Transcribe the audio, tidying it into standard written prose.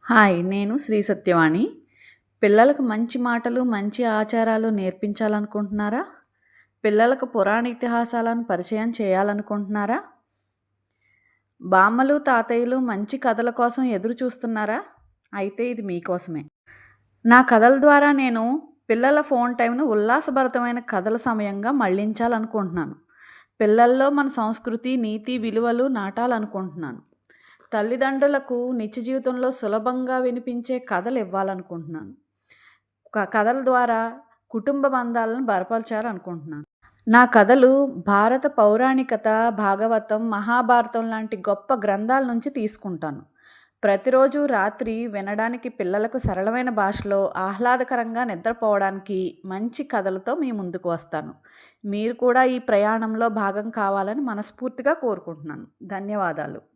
Hi! నేను శ్రీ సత్యవాణి. పిల్లలకు మంచి మాటలు, మంచి ఆచారాలు నేర్పించాలనుకుంటున్నారా? పిల్లలకు పురాణ ఇతిహాసాలను పరిచయం చేయాలనుకుంటున్నారా? బామ్మలు, తాతయ్యలు మంచి కథల కోసం ఎదురు చూస్తున్నారా? అయితే ఇది మీకోసమే. నా కథల ద్వారా నేను పిల్లల ఫోన్ టైంను ఉల్లాసభరితమైన కథల సమయంగా మళ్లించాలనుకుంటున్నాను. పిల్లల్లో మన సంస్కృతి, నీతి, విలువలు నాటాలనుకుంటున్నాను. తల్లిదండ్రులకు నిత్య జీవితంలో సులభంగా వినిపించే కథలు ఇవ్వాలనుకుంటున్నాను. కథల ద్వారా కుటుంబ బంధాలను బలపరచాలనుకుంటున్నాను. నా కథలు భారత పౌరాణికత, భాగవతం, మహాభారతం లాంటి గొప్ప గ్రంథాల నుంచి తీసుకుంటాను. ప్రతిరోజు రాత్రి వినడానికి పిల్లలకు సరళమైన భాషలో ఆహ్లాదకరంగా నిద్రపోవడానికి మంచి కథలతో మీ ముందుకు వస్తాను. మీరు కూడా ఈ ప్రయాణంలో భాగం కావాలని మనస్ఫూర్తిగా కోరుకుంటున్నాను. ధన్యవాదాలు.